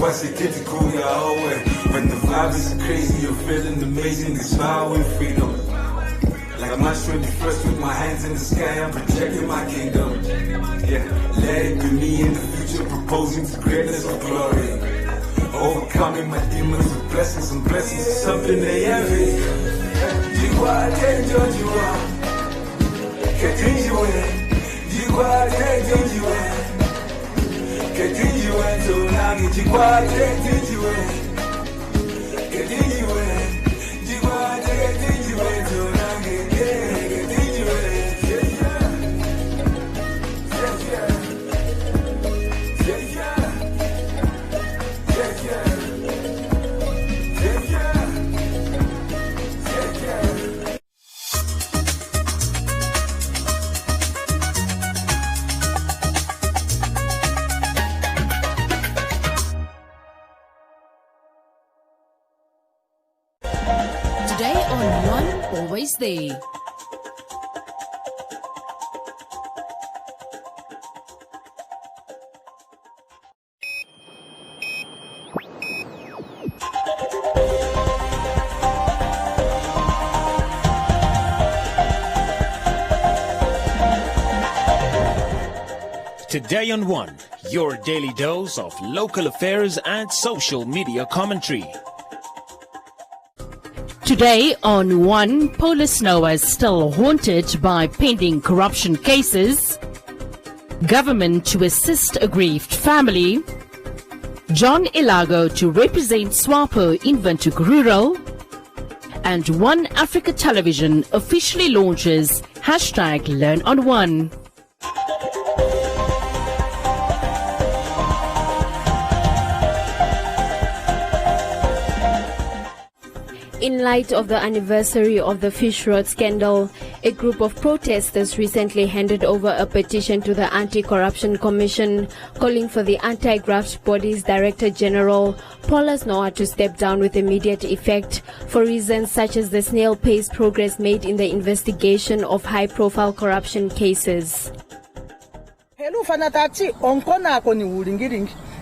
What's it get to cool your whole way? When the vibe is crazy, you're feeling amazing, you smile with freedom. Like I'm not 21st with my hands in the sky, I'm projecting my kingdom. Yeah, let it be me in the future, proposing to greatness of glory. Overcoming my demons with blessings and blessings is something they envy. Jiwa tenjo jiwa, ketinjiwe. Jiwa tenjo jiwa. Ketinjiwe tunagi jikwa ketinjiwe ketinjiwe jikwa ketinjiwe tunagi ketinjiwe Today on One Always There. Today on One, your daily dose of local affairs and social media commentary. Today on One, Police Noah still haunted by pending corruption cases. Government to assist aggrieved family. John Ilago to represent SWAPO in Windhoek Rural. And One Africa Television officially launches #LearnOnOne. In light of the anniversary of the fish rot scandal, a group of protesters recently handed over a petition to the Anti-Corruption Commission calling for the Anti-Graft Body's Director General, Paulus Noah, to step down with immediate effect for reasons such as the snail-paced progress made in the investigation of high-profile corruption cases.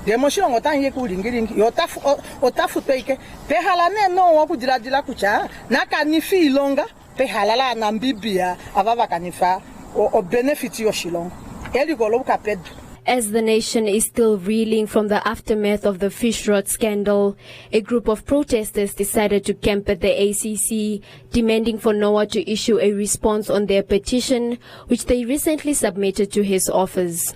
Demoshon otan yeku ringiring otafu peke pehalane no waku diradila kucha naka nifi ilonga pehalala na mbibia ababa kanifa o benefit yo shilong eli golo kaped. As the nation is still reeling from the aftermath of the fish rot scandal, a group of protesters decided to camp at the ACC, demanding for Noah to issue a response on their petition, which they recently submitted to his office.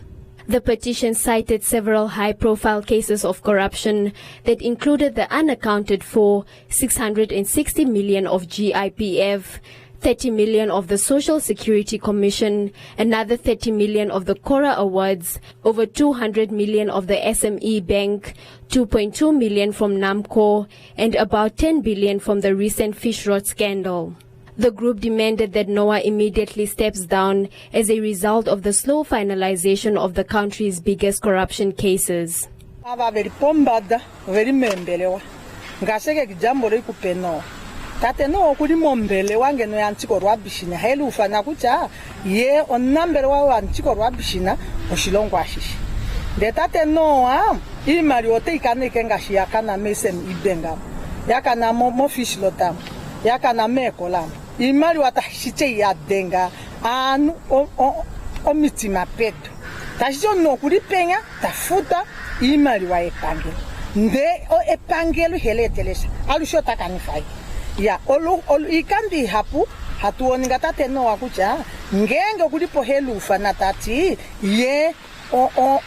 The petition cited several high-profile cases of corruption that included the unaccounted for 660 million of GIPF, 30 million of the Social Security Commission, another 30 million of the Cora Awards, over 200 million of the SME Bank, 2.2 million from NAMCO, and about 10 billion from the recent fish rot scandal. The group demanded that Noah immediately steps down as a result of the slow finalization of the country's biggest corruption cases. Very pombada, very membelewa. Ngaseke jambo le kupeno. Tate no kuri mombelewa ngeno yantiko rwabishina helu fana kucha ye on number wa antiko rwabishina oshilongo ashishi. De tate no imari ote ikane kengashi yakana mesem ibenga. Yakana mo fish lotam. Yakana mekolam. Imari watashite ya denga anu omiti mapedo. Tashijo no kuri penya tafuta imari wa epange. Nde o epangelu hele telesa. Alusho takanifai. Ya olu ikandi hapu hatu oningata teno wakucha ngenge kuri pohelu fanatati ye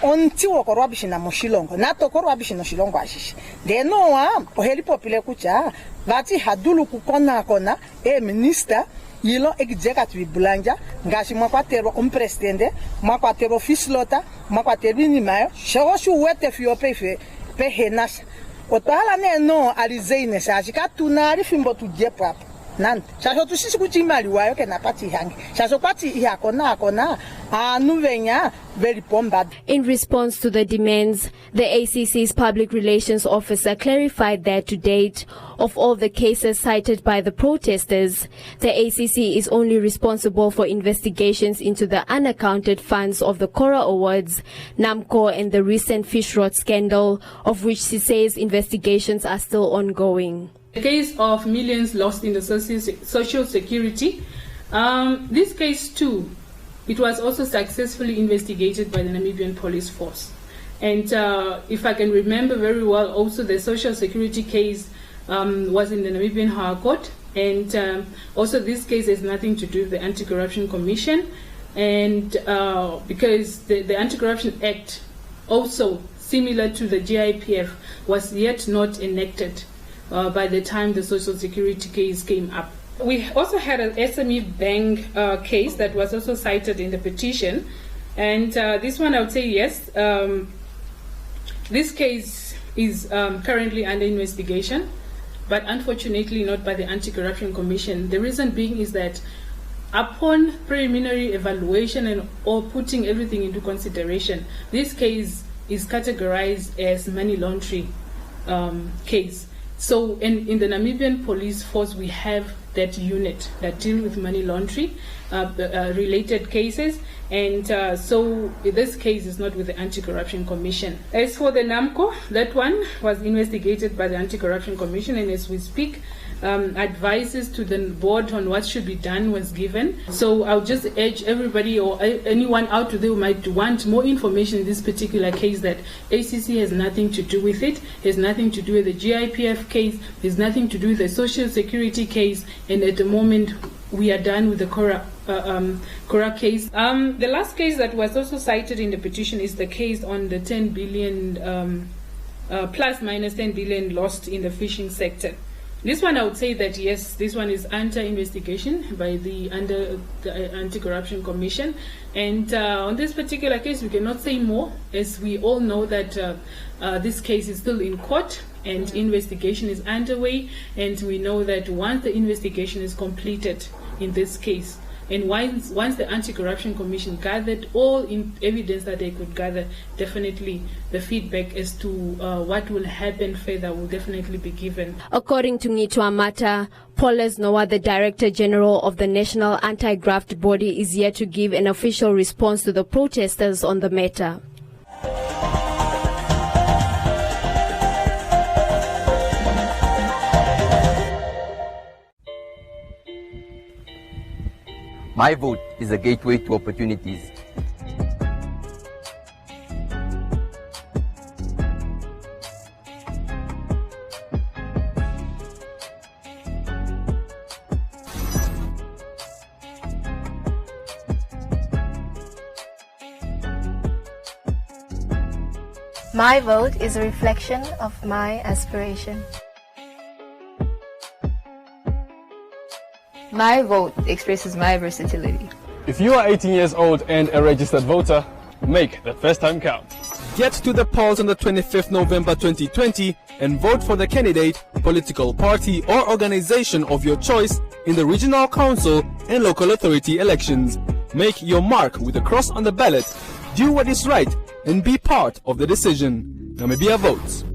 onti wokorwabishina moshilongo nato korwabishina shilongo ashishi de noa oheli popile kucha vati hadulu kukona minister yilo executive bulanja ngashi mwakwatero umpresidente mwakwatero fislota mwakwatero inimayo shawashu wete fiope pe henasa otala ne no alizeine sashi katuna alifimbo tujepa nani shasho tusisi kuti imali wayo kena pati hangi shasho pati yakona anu venya very bombard. In response to the demands, the ACC's public relations officer clarified that to date, of all the cases cited by the protesters, the ACC is only responsible for investigations into the unaccounted funds of the Cora Awards, NAMCO, and the recent fish rot scandal, of which she says investigations are still ongoing. The case of millions lost in the social security, this case too, it was also successfully investigated by the Namibian police force. And if I can remember very well, also the social security case was in the Namibian High Court. And also this case has nothing to do with the Anti-Corruption Commission. And because the Anti-Corruption Act, also similar to the GIPF, was yet not enacted by the time the social security case came up. We also had an SME bank case that was also cited in the petition, and this one I would say yes. This case is currently under investigation, but unfortunately not by the Anti-Corruption Commission. The reason being is that upon preliminary evaluation and or putting everything into consideration, this case is categorized as money laundering case. So in the Namibian police force, we have that unit that deal with money laundering related cases, and so this case is not with the Anti-Corruption Commission. As for the NAMCO, that one was investigated by the Anti-Corruption Commission, and as we speak, advices to the board on what should be done was given. So I'll just urge everybody or anyone out there who might want more information in this particular case that ACC has nothing to do with it, has nothing to do with the GIPF case, has nothing to do with the social security case, and at the moment we are done with the Cora case. The last case that was also cited in the petition is the case on the 10 billion plus minus 10 billion lost in the fishing sector. This one I would say that yes, this one is under investigation by the Anti-Corruption Commission, and on this particular case we cannot say more, as we all know that this case is still in court and investigation is underway, and we know that once the investigation is completed in this case, and once the Anti-Corruption Commission gathered all evidence that they could gather, definitely the feedback as to what will happen further will definitely be given. According to Ngitwa Mata, Paulus Noah, the Director General of the National Anti-Graft Body, is yet to give an official response to the protesters on the matter. My vote is a gateway to opportunities. My vote is a reflection of my aspiration. My vote expresses my versatility. If you are 18 years old and a registered voter, make the first time count. Get to the polls on the 25th November 2020 and vote for the candidate, political party or organization of your choice in the regional council and local authority elections. Make your mark with a cross on the ballot. Do what is right and be part of the decision. Namibia votes.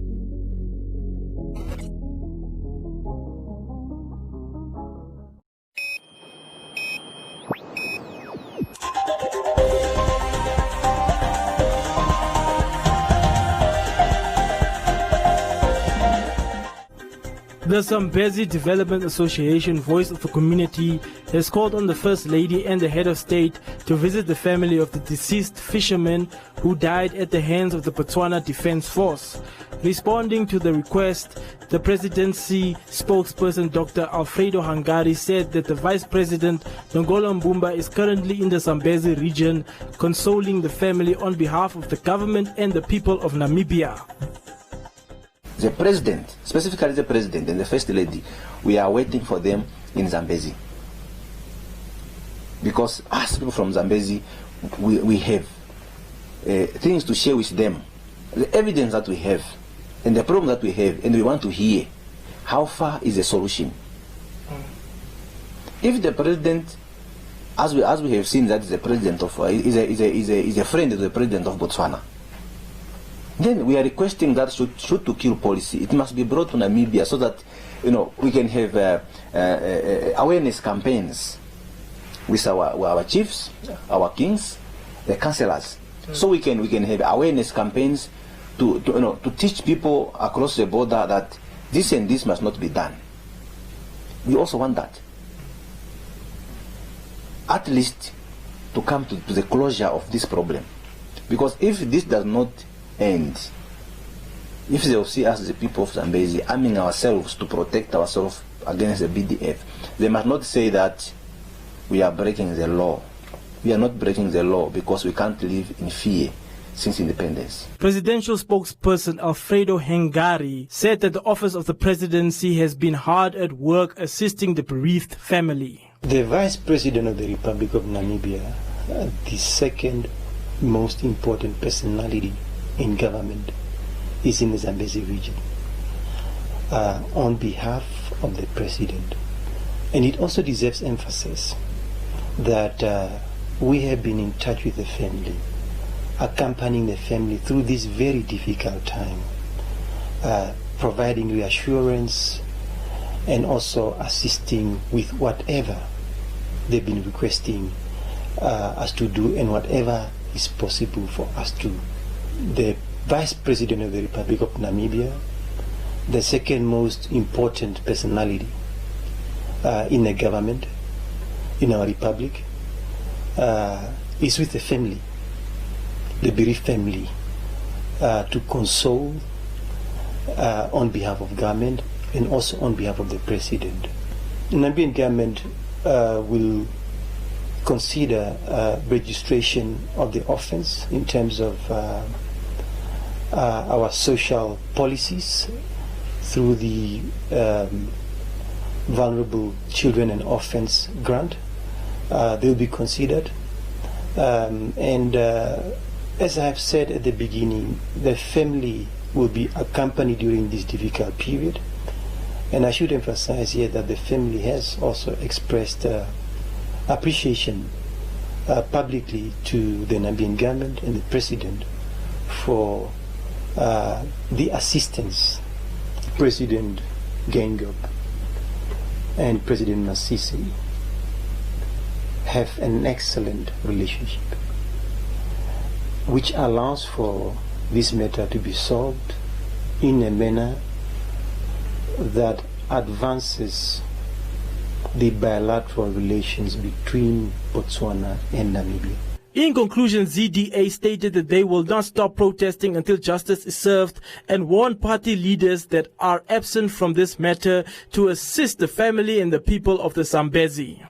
The Zambezi Development Association Voice of the Community has called on the First Lady and the Head of State to visit the family of the deceased fisherman who died at the hands of the Botswana Defense Force. Responding to the request, the presidency spokesperson Dr. Alfredo Hangari said that the Vice President Nongola Mbumba is currently in the Zambezi region consoling the family on behalf of the government and the people of Namibia. The president, specifically the president and the first lady, we are waiting for them in Zambezi. Because us people from Zambezi, we have things to share with them. The evidence that we have and the problem that we have, and we want to hear how far is the solution. if the president, as we have seen, that is the president of is a friend of the president of Botswana, then we are requesting that shoot to kill policy, it must be brought to Namibia so that we can have awareness campaigns with our chiefs, our kings, the councillors, so we can have awareness campaigns to teach people across the border that this and this must not be done. We also want that, at least, to come to the closure of this problem, because if this does not end, if they will see us, the people of Zambezi, arming ourselves to protect ourselves against the BDF, they must not say that we are breaking the law. We are not breaking the law because we can't live in fear since independence. Presidential spokesperson Alfredo Hengari said that the office of the presidency has been hard at work assisting the bereaved family. The Vice President of the Republic of Namibia, the second most important personality in government, is in the Zambezi region on behalf of the President. And it also deserves emphasis that we have been in touch with the family, accompanying the family through this very difficult time, providing reassurance and also assisting with whatever they've been requesting us to do and whatever is possible for us to. The Vice President of the Republic of Namibia, the second most important personality in the government, in our republic, is with the family, the bereaved family, to console on behalf of government and also on behalf of the President. The Namibian government will consider registration of the offense in terms of our social policies through the Vulnerable Children and Orphans Grant. They will be considered. And as I have said at the beginning, the family will be accompanied during this difficult period. And I should emphasize here that the family has also expressed appreciation publicly to the Namibian government and the President for the assistance. President Geingob and President Masisi have an excellent relationship, which allows for this matter to be solved in a manner that advances the bilateral relations between Botswana and Namibia. In conclusion, ZDA stated that they will not stop protesting until justice is served and warned party leaders that are absent from this matter to assist the family and the people of the Zambezi.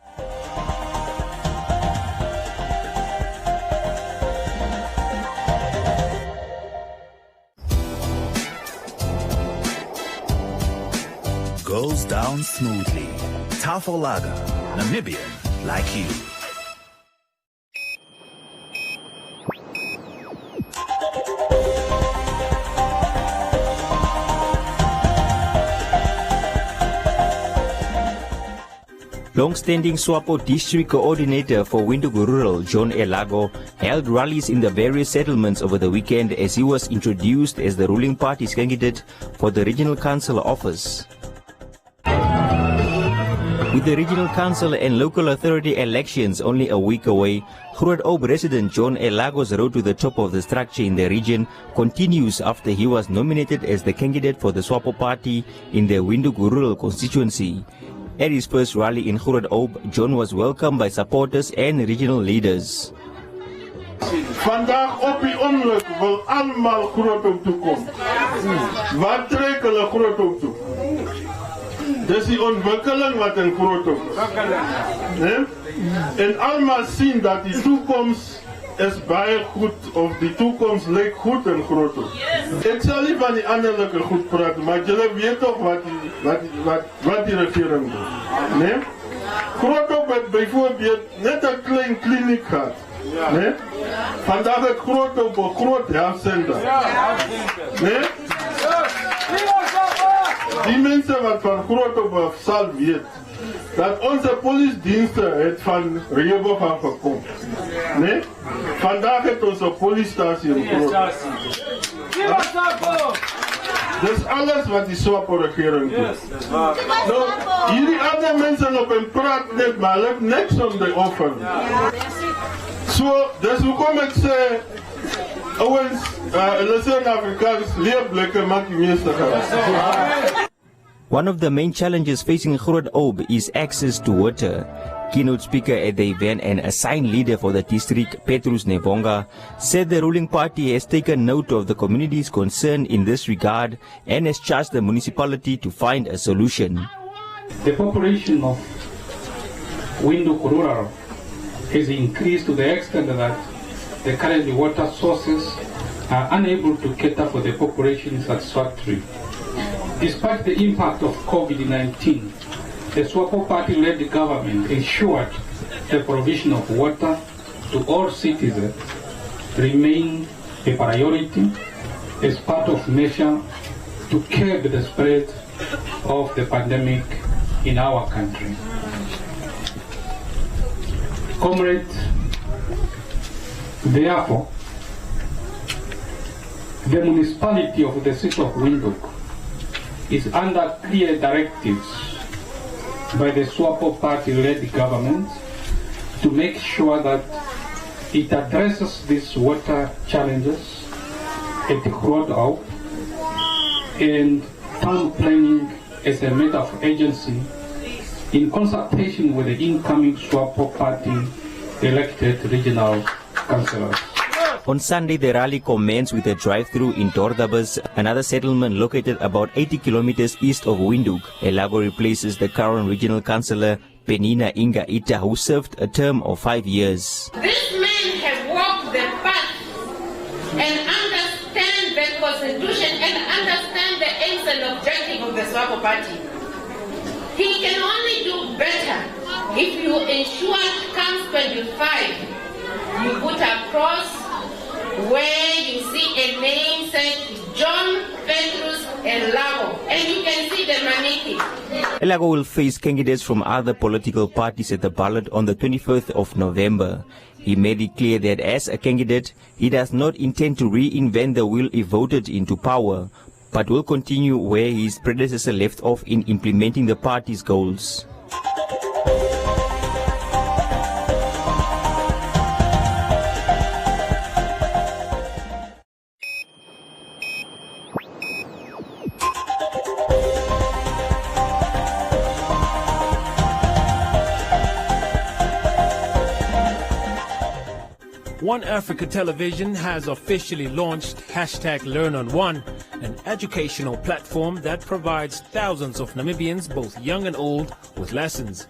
Goes down smoothly. Tafolaga, Namibian like you. Long-standing SWAPO District Coordinator for Windhoek Rural, John Elago, held rallies in the various settlements over the weekend as he was introduced as the ruling party's candidate for the Regional Council office. With the Regional Council and Local Authority elections only a week away, Groot-Oop resident John Elago's road to the top of the structure in the region continues after he was nominated as the candidate for the SWAPO party in the Windhoek Rural constituency. At his first rally in Groot-Oop, John was welcomed by supporters and regional leaders. Vandaag op die ongeluk wil allemaal Groot-Oop toe kom. Wat trek hulle Groot-Oop toe? Dis die ontwikkeling wat in Groot-Oop is. En allemaal sien dat die toekomst is baie goed, of die toekomst lyk goed in Groot-Oop. Ek sal nie van die anderlike goed praat, maar julle weet toch wat die regering doen. Nee? Groot-Oop het bijvoorbeeld net een klein kliniek gehad. Nee? Vandaag het Groot-Oop een groot healthcenter. Nee? Die mensen wat van Groot-Oop sal weet, dat onze politiedienste het van Rehoboth af gekom. Nee? Vandaag het onze politiestatie in Groote. Dus alles wat die SWAPO regering doet. Nou, jullie andere mensen op een praat net, maar er niks om de offer. Zo, dus hoe kom ik zeggen, owens, in Afrikaans, leerblikken maak je meeste geraakt. One of the main challenges facing Groot-Oop is access to water. Keynote speaker at the event and assigned leader for the district, Petrus Nevonga, said the ruling party has taken note of the community's concern in this regard and has charged the municipality to find a solution. The population of Windhoek Rural has increased to the extent that the current water sources are unable to cater for the population satisfactorily. Despite the impact of COVID-19, the SWAPO party-led government ensured the provision of water to all citizens remain a priority as part of measure to curb the spread of the pandemic in our country. Comrades, therefore, the municipality of the city of Windhoek is under clear directives by the SWAPO party-led government to make sure that it addresses these water challenges at Groot-Oop and town planning as a matter of agency in consultation with the incoming SWAPO party-elected regional councillors. On Sunday, the rally commenced with a drive-through in Dordabus, another settlement located about 80 kilometers east of Windhoek. Elago replaces the current regional councillor, Penina Inga Ita, who served a term of 5 years. This man has walked the path and understand the constitution and understand the aims and objective of the SWAPO party. He can only do better if you ensure comes 25, you put across where you see a name said John Petrus Elago, and you can see the Maniki. Elago will face candidates from other political parties at the ballot on the 25th of November. He made it clear that as a candidate, he does not intend to reinvent the wheel if voted into power, but will continue where his predecessor left off in implementing the party's goals. One Africa Television has officially launched #LearnOn1, an educational platform that provides thousands of Namibians, both young and old, with lessons.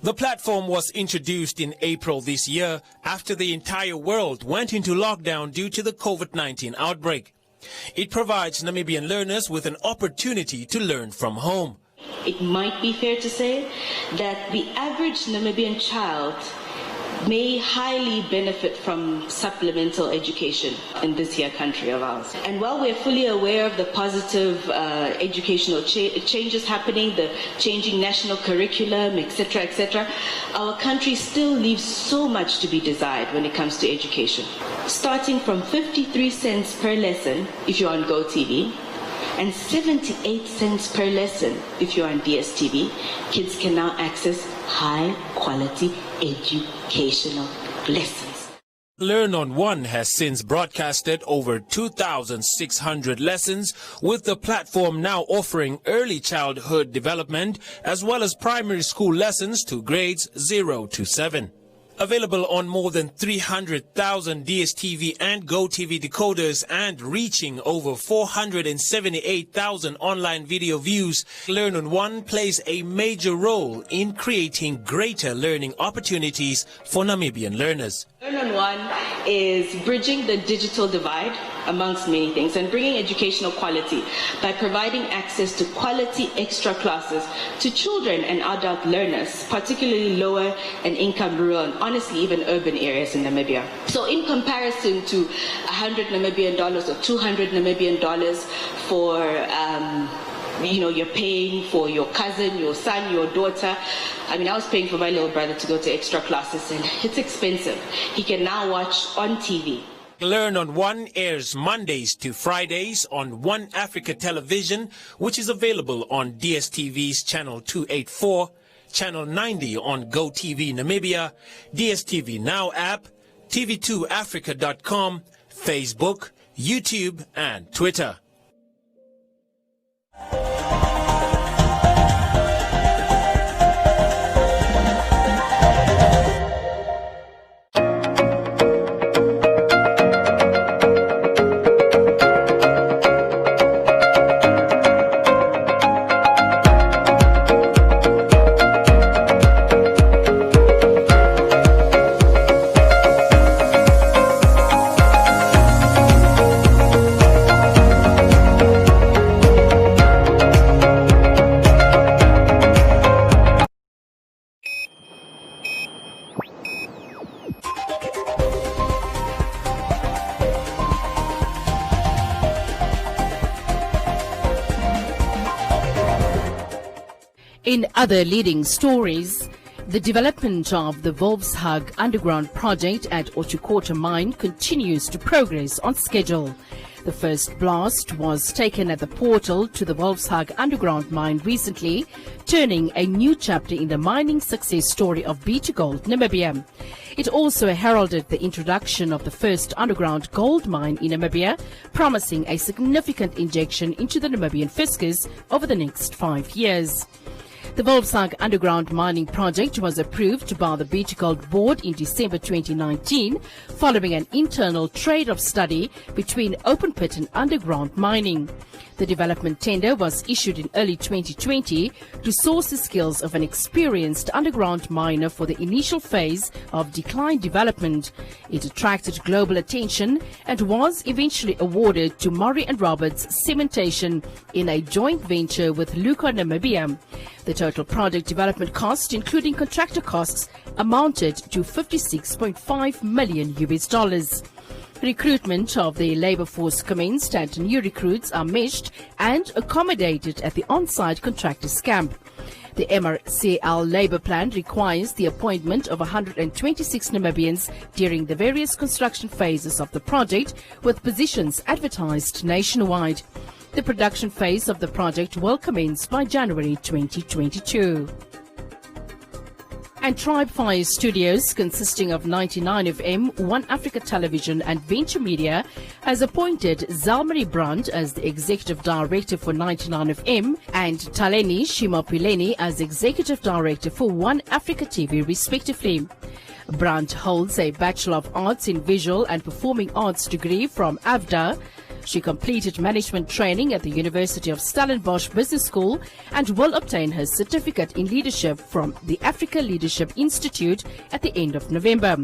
The platform was introduced in April this year after the entire world went into lockdown due to the COVID-19 outbreak. It provides Namibian learners with an opportunity to learn from home. It might be fair to say that the average Namibian child may highly benefit from supplemental education in this here country of ours. And while we're fully aware of the positive educational changes happening, the changing national curriculum, etc., our country still leaves so much to be desired when it comes to education. Starting from 53 cents per lesson if you're on GoTV, and 78 cents per lesson if you're on DSTV, kids can now access high-quality educational lessons. LearnOn1 has since broadcasted over 2,600 lessons, with the platform now offering early childhood development as well as primary school lessons to grades 0 to 7. Available on more than 300,000 DSTV and GoTV decoders and reaching over 478,000 online video views, LearnOn1 plays a major role in creating greater learning opportunities for Namibian learners. LearnOn1 is bridging the digital divide amongst many things and bringing educational quality by providing access to quality extra classes to children and adult learners, particularly lower and income rural and honestly even urban areas in Namibia. So in comparison to $100 Namibian or $200 Namibian for you're paying for your cousin, your son, your daughter. I mean, I was paying for my little brother to go to extra classes, and it's expensive. He can now watch on TV. Learn on One airs Mondays to Fridays on One Africa Television, which is available on DSTV's Channel 284, Channel 90 on GoTV Namibia, DSTV Now app, TV2Africa.com, Facebook, YouTube, and Twitter. In other leading stories, the development of the Wolfshag underground project at Otjikoto mine continues to progress on schedule. The first blast was taken at the portal to the Wolfshag underground mine recently, turning a new chapter in the mining success story of B2Gold Namibia. It also heralded the introduction of the first underground gold mine in Namibia, promising a significant injection into the Namibian fiscus over the next 5 years. The Wolfshag underground mining project was approved by the B2Gold board in December 2019, following an internal trade-off study between open pit and underground mining. The development tender was issued in early 2020 to source the skills of an experienced underground miner for the initial phase of decline development. It attracted global attention and was eventually awarded to Murray & Roberts Cementation in a joint venture with Luca Namibia. The total project development cost, including contractor costs, amounted to $56.5 million. Recruitment of the labor force commenced and new recruits are meshed and accommodated at the on-site contractors camp. The MRCL labor plan requires the appointment of 126 Namibians during the various construction phases of the project, with positions advertised nationwide. The production phase of the project will commence by January 2022. And Tribe Fire Studios, consisting of 99FM, One Africa Television and Venture Media, has appointed Zalmarie Brandt as the Executive Director for 99FM and Taleni Shimapuleni as Executive Director for One Africa TV, respectively. Brandt holds a Bachelor of Arts in Visual and Performing Arts degree from AVDA. She completed management training at the University of Stellenbosch Business School and will obtain her certificate in leadership from the Africa Leadership Institute at the end of November.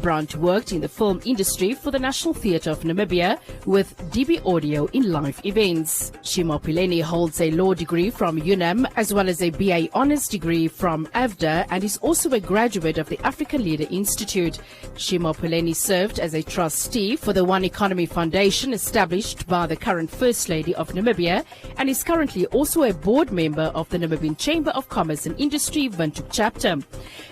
Brandt worked in the film industry for the National Theatre of Namibia with DB Audio in live events. Shimapuleni holds a law degree from UNAM as well as a BA Honours degree from AVDA and is also a graduate of the African Leader Institute. Shimapuleni served as a trustee for the One Economy Foundation established by the current First Lady of Namibia and is currently also a board member of the Namibian Chamber of Commerce and Industry Windhoek chapter.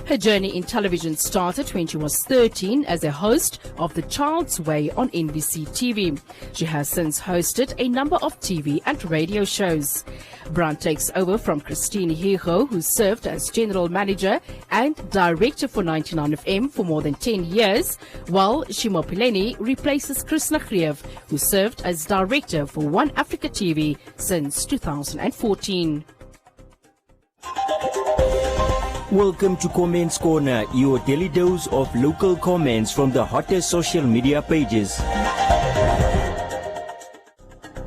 Her journey in television started when she was 13 as a host of The Child's Way on NBC TV. She has since hosted a number of TV and radio shows. Brandt takes over from Christine Higo, who served as General Manager and Director for 99FM for more than 10 years, while Shimapuleni replaces Krishna Griev, who served as Director for One Africa TV since 2014. Welcome to Comments Corner, your daily dose of local comments from the hottest social media pages.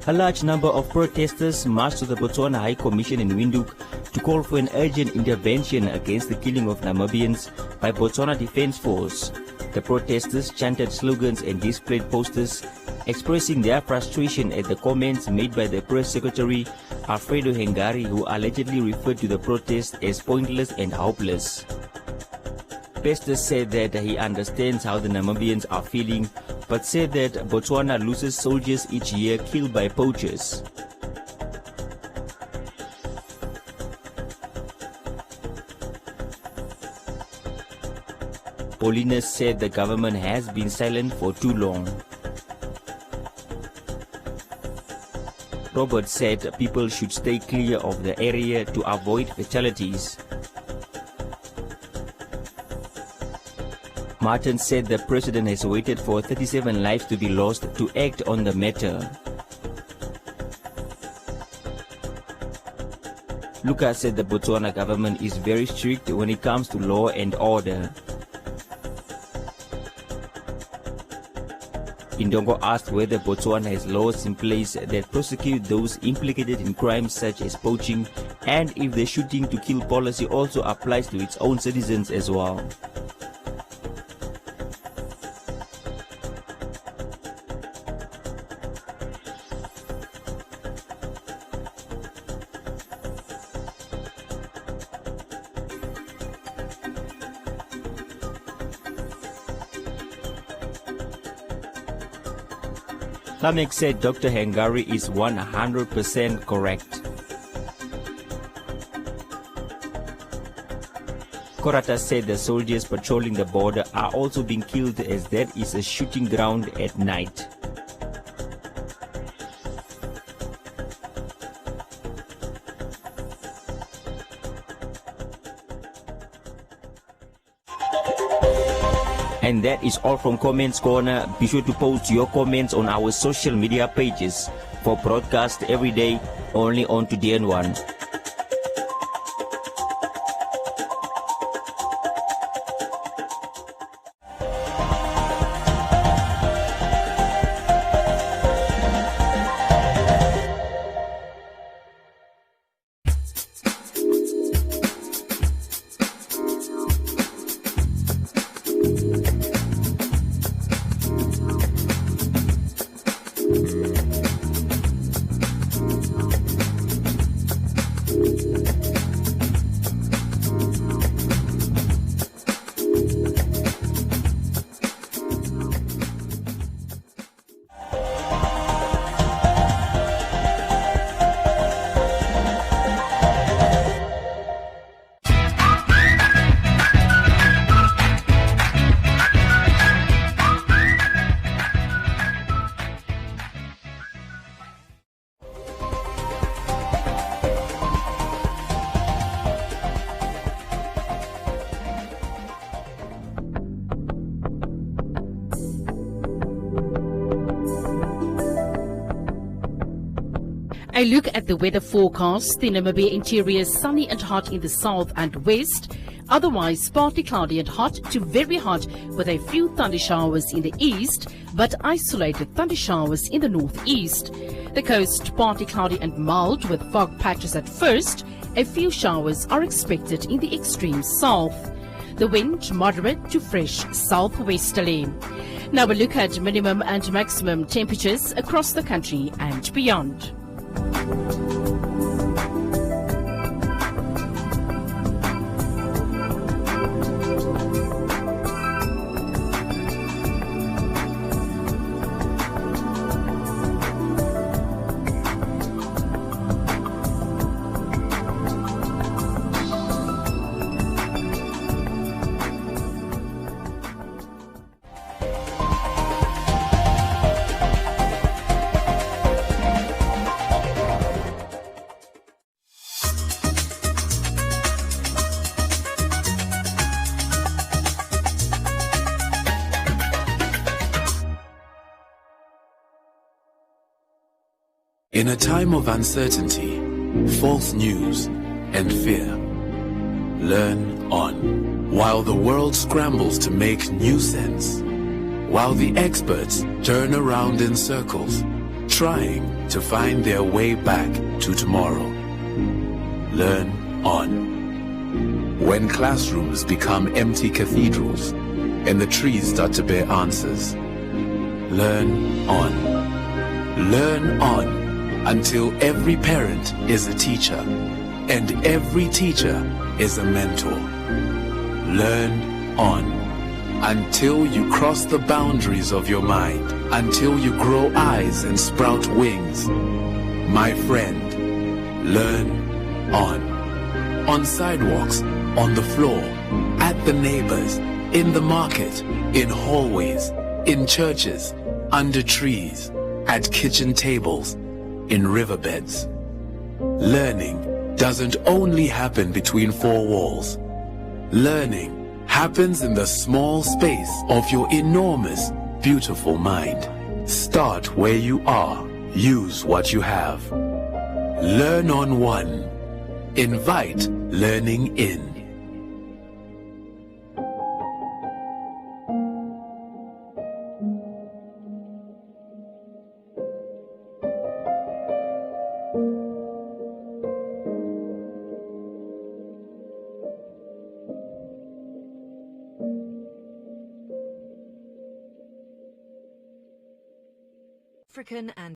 A large number of protesters marched to the Botswana High Commission in Windhoek to call for an urgent intervention against the killing of Namibians by Botswana Defence Force. The protesters chanted slogans and displayed posters expressing their frustration at the comments made by the press secretary Alfredo Hengari, who allegedly referred to the protest as pointless and hopeless. Pestes said that he understands how the Namibians are feeling, but said that Botswana loses soldiers each year killed by poachers. Paulina said the government has been silent for too long. Robert said people should stay clear of the area to avoid fatalities. Martin said the president has waited for 37 lives to be lost to act on the matter. Lucas said the Botswana government is very strict when it comes to law and order. Indongo asked whether Botswana has laws in place that prosecute those implicated in crimes such as poaching, and if the shooting to kill policy also applies to its own citizens as well. Lamek said Dr. Hengari is 100% correct. Korata said the soldiers patrolling the border are also being killed as that is a shooting ground at night. And that is all from Comments Corner. Be sure to post your comments on our social media pages for broadcast every day only on TDN1. A look at the weather forecast. The Namibia interior is sunny and hot in the south and west. Otherwise partly cloudy and hot to very hot with a few thunder showers in the east, but isolated thunder showers in the northeast. The coast partly cloudy and mild with fog patches at first. A few showers are expected in the extreme south. The wind moderate to fresh southwesterly. Now a look at minimum and maximum temperatures across the country and beyond. In a time of uncertainty, false news, and fear, learn on. While the world scrambles to make new sense, while the experts turn around in circles, trying to find their way back to tomorrow. Learn on. When classrooms become empty cathedrals and the trees start to bear answers, learn on. Learn on. Until every parent is a teacher and every teacher is a mentor. Learn on. Until you cross the boundaries of your mind, until you grow eyes and sprout wings. My friend, learn on. On sidewalks, on the floor, at the neighbors, in the market, in hallways, in churches, under trees, at kitchen tables, in riverbeds. Learning doesn't only happen between four walls. Learning happens in the small space of your enormous, beautiful mind. Start where you are. Use what you have. Learn on One. Invite learning in. African and